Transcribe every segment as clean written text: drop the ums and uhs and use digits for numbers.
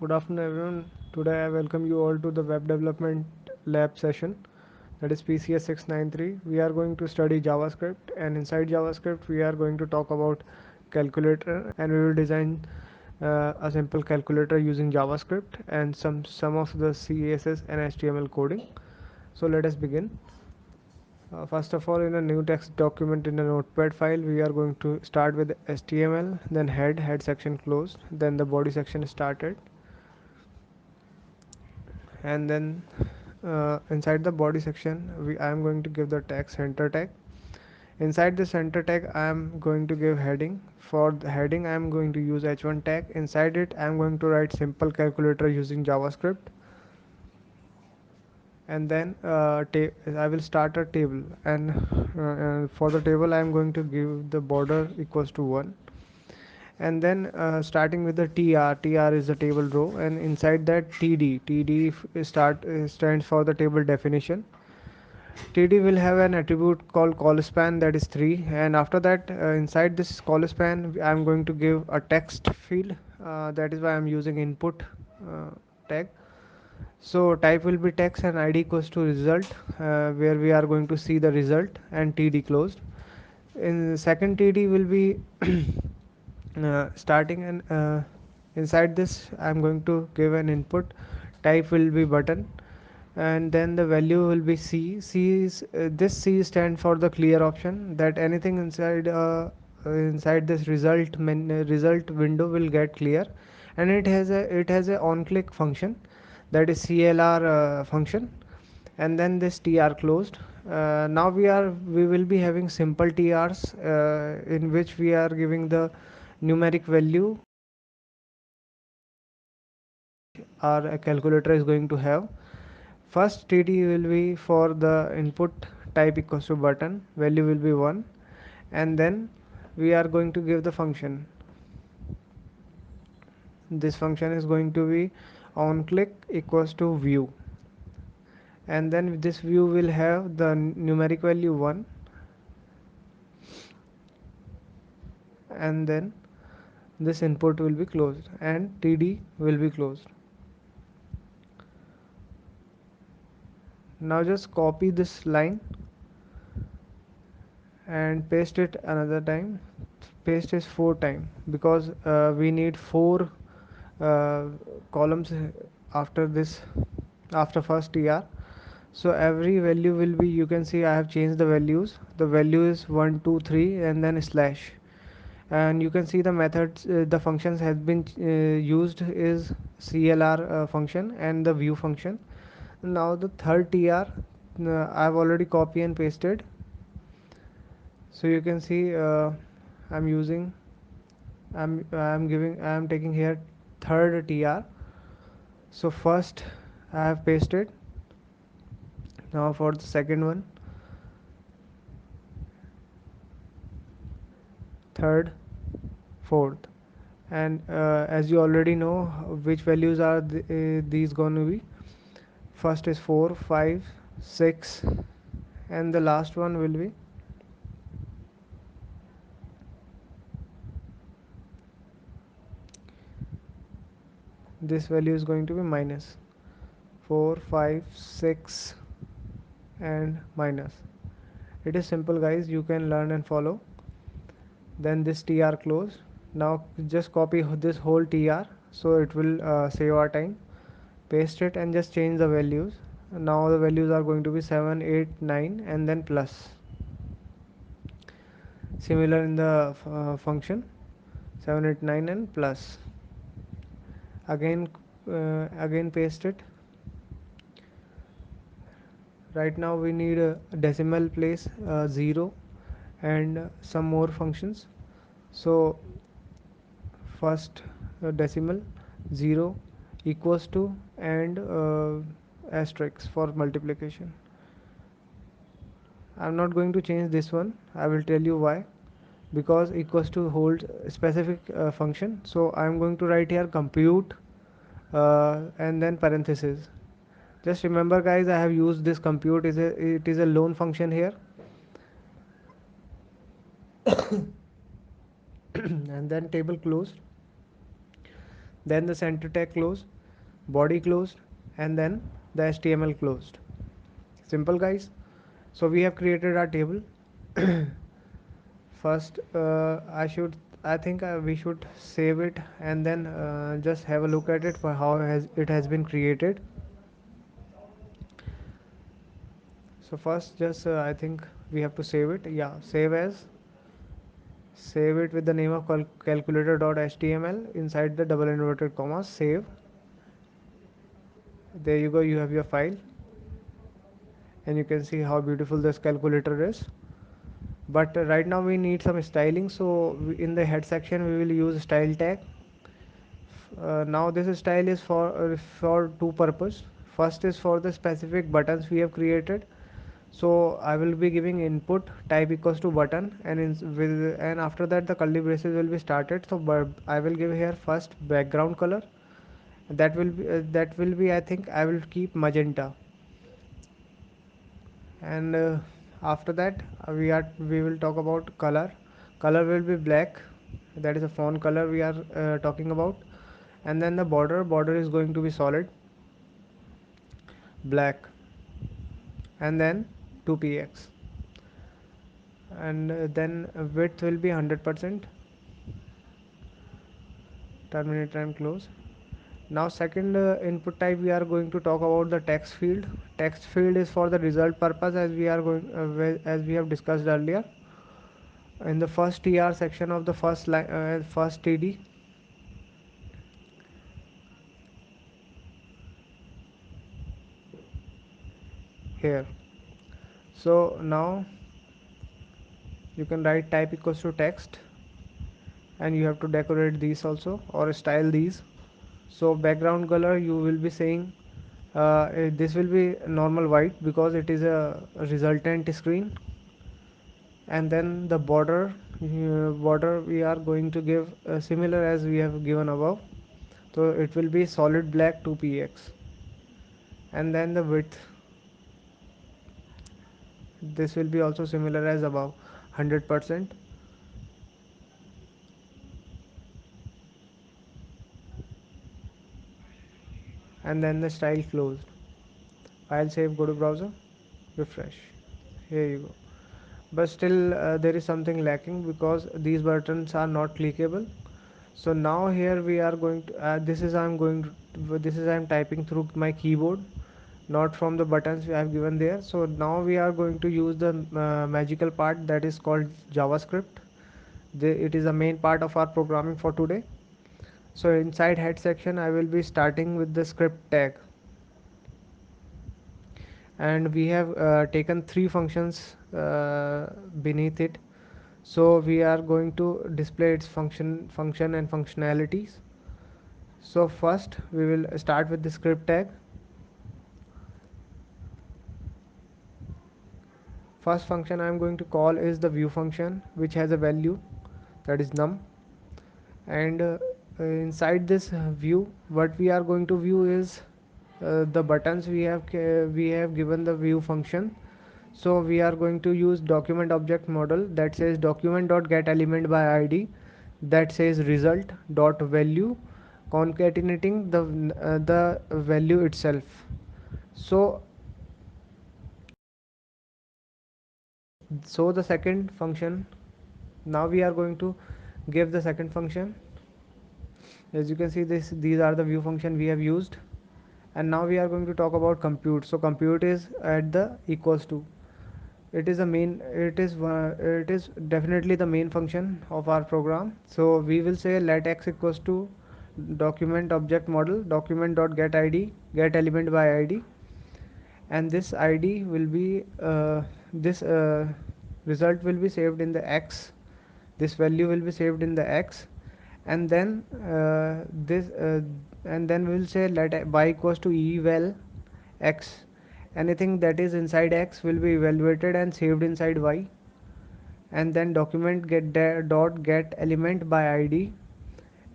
Good afternoon, everyone. Today I welcome you all to the Web Development Lab session, that is PCS 693. We are going to study JavaScript, and inside JavaScript, we are going to talk about calculator, and we will design a simple calculator using JavaScript and some of the CSS and HTML coding. So let us begin. First of all, in a new text document in a notepad file, we are going to start with HTML, then head section closed, then the body section started, and then inside the body section I am going to give the tag center tag. Inside the center tag I am going to give heading. For the heading I am going to use h1 tag. Inside it I am going to write simple calculator using JavaScript, and then I will start a table, and for the table I am going to give the border equals to 1, and then starting with the tr is the table row, and inside that stands for the table definition. TD will have an attribute called callspan, that is 3, and after that inside this callspan I'm going to give a text field, that is why I'm using input tag. So type will be text and id equals to result, where we are going to see the result, and TD closed. In second TD will be starting, and inside this I'm going to give an input. Type will be button, and then the value will be C. This C stand for the clear option, that anything inside this result window will get clear, and it has a on click function, that is CLR function, and then this TR closed. Now we will be having simple TRs, in which we are giving the numeric value our calculator is going to have. First TD will be for the input type equals to button, value will be 1, and then we are going to give the function. This function is going to be on click equals to view, and then this view will have the numeric value 1, and then this input will be closed and TD will be closed. Now just copy this line and paste it another time. Paste is 4 time, because we need 4 uh, columns after this, after first tr. So every value will be, you can see I have changed the values. The value is 1 2 3 and then slash, and you can see the methods, the functions has been used is CLR function and the view function. Now the third tr, I've already copy and pasted. So you can see I'm using, I'm taking here third tr. So first I have pasted. Now for the second one, third, fourth, and as you already know which values are these going to be. First is 4 5 6, and the last one will be, this value is going to be minus 4 5 6 and minus. It is simple guys, you can learn and follow. Then this tr close. Now just copy this whole tr, so it will save our time. Paste it and just change the values. Now the values are going to be 7 8 9 and then plus. Similar in the function, 7 8 9 and plus. Again paste it. Right now we need a decimal place, 0, and some more functions. So first decimal 0 equals to, and asterisk for multiplication. I'm not going to change this one, I will tell you why. Because equals to holds specific function, so I'm going to write here compute, and then parenthesis. Just remember guys, I have used this compute, it is a lone function here. And then table closed. then the center tag closed, body closed, and then the HTML closed. Simple, guys. So we have created our table. First, I think we should save it and then just have a look at it for how it has been created. So first, just I think we have to save it. Yeah, save it with the name of calculator.html inside the double inverted commas. Save. There you go. You have your file, and you can see how beautiful this calculator is. But right now we need some styling, so in the head section we will use style tag. Now this style is for two purpose. First is for the specific buttons we have created. So I will be giving input type equals to button, and and after that the curly braces will be started. So I will give here first background color. That will be, I think I will keep magenta. And after that we will talk about color. Color will be black. That is a font color we are talking about. And then the border is going to be solid black, and then 2px, and then width will be 100%. Terminate and close. Now second input type we are going to talk about the text field. Text field is for the result purpose, as we are going as we have discussed earlier in the first tr section of the first td. Here, so now you can write type equals to text, and you have to decorate these also or style these. So background color you will be saying this will be normal white because it is a resultant screen. And then the border we are going to give similar as we have given above. So it will be solid black 2px. And then the width, this will be also similar as above, 100%. And then the style closed. File save, go to browser, refresh. Here you go. But still there is something lacking because these buttons are not clickable. So now here we are going to this is I'm typing through my keyboard, not from the buttons I have given there. So now we are going to use the magical part that is called JavaScript. It is the main part of our programming for today. So inside head section I will be starting with the script tag, and we have taken three functions beneath it. So we are going to display its function and functionalities. So first we will start with the script tag. First function I am going to call is the view function, which has a value that is num. And inside this view, what we are going to view is the buttons we have given the view function. So we are going to use document object model that says document dot get element by id, that says result dot value, concatenating the value itself. So the second function, now we are going to give the second function. As you can see, these are the view function we have used. And now we are going to talk about compute. So compute is at the equals to, it is a main, it is definitely the main function of our program. So we will say let x equals to document object model document dot get id, get element by id. And this id will be this result will be saved in the x, this value will be saved in the x. And then this and then we will say let y equals to eval x. Anything that is inside x will be evaluated and saved inside y. And then document dot get element by id.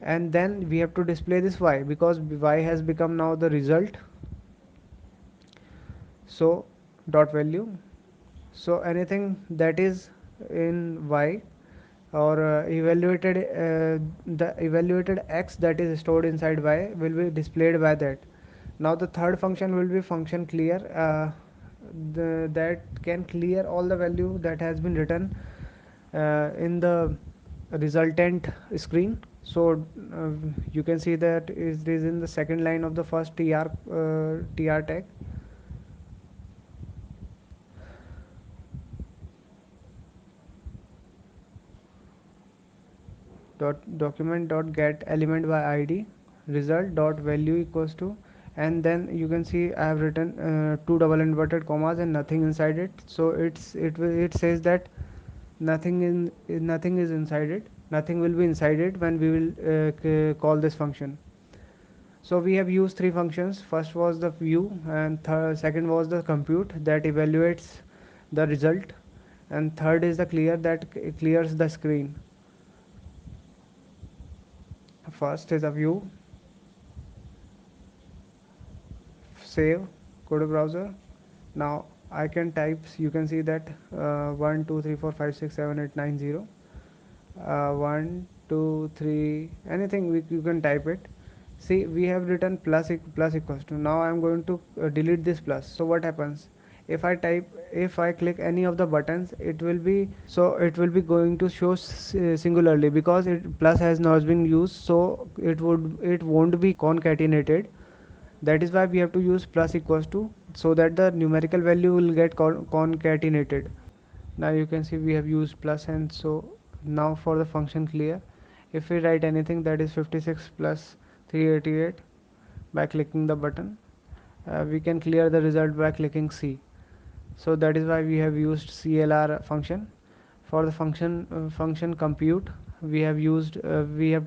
And then we have to display this y because y has become now the result. So dot value, so anything that is in y, or the evaluated x that is stored inside y will be displayed by that. Now the third function will be function clear, that can clear all the value that has been written in the resultant screen. So you can see that it is in the second line of the first tr tag. Document dot get element by id result dot value equals to, and then you can see I have written two double inverted commas and nothing inside it. So it says that nothing is inside it, nothing will be inside it when we will call this function. So we have used three functions. First was the view, and second was the compute that evaluates the result, and third is the clear that clears the screen. First is a view, save, go to browser. Now I can type, you can see that 1 2 3 4 5 6 7 8 9 0, 1 2 3, anything you can type it. See, we have written plus equals to. Now I am going to delete this plus. So what happens if I type, if I click any of the buttons, it will be, so it will be going to show singularly because plus has not been used, so it won't be concatenated. That is why we have to use plus equals to, so that the numerical value will get concatenated. Now you can see we have used plus, and so now for the function clear, if we write anything that is 56 plus 388 by clicking the button, we can clear the result by clicking C. So that is why we have used CLR function. For the function compute, we have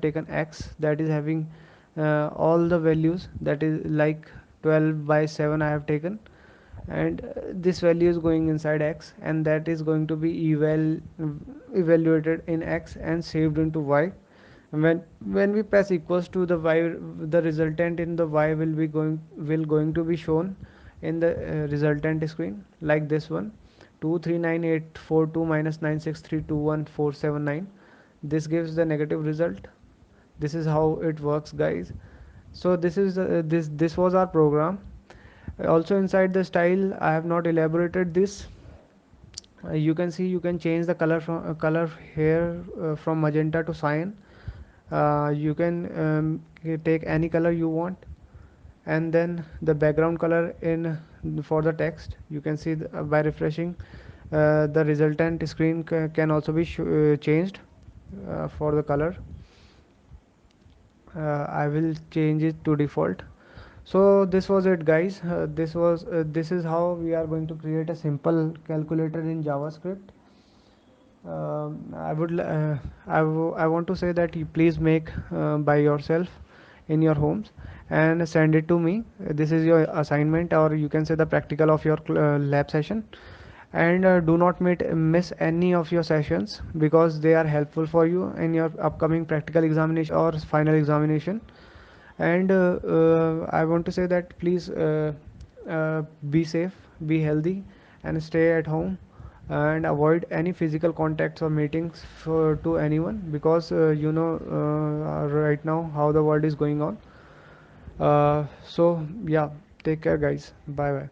taken x that is having all the values, that is like 12 by 7 I have taken, and this value is going inside x, and that is going to be evaluated in x and saved into y. When we press equals to the y, the resultant in the y will going to be shown in the resultant screen like this one: 239,842 minus 96321,479. This gives the negative result. This is how it works, guys. So this was our program. Also inside the style, I have not elaborated this. You can see you can change the color here from magenta to cyan. You can take any color you want, and then the background color in for the text, you can see by refreshing the resultant screen can also be changed for the color. I will change it to default. So this was it, guys. This is how we are going to create a simple calculator in JavaScript. I want to say that you please make by yourself in your homes and send it to me. This is your assignment, or you can say the practical of your lab session. And do not miss any of your sessions, because they are helpful for you in your upcoming practical examination or final examination. And I want to say that please be safe, be healthy, and stay at home, and avoid any physical contacts or meetings to anyone, because right now how the world is going on. So yeah, take care, guys. Bye bye.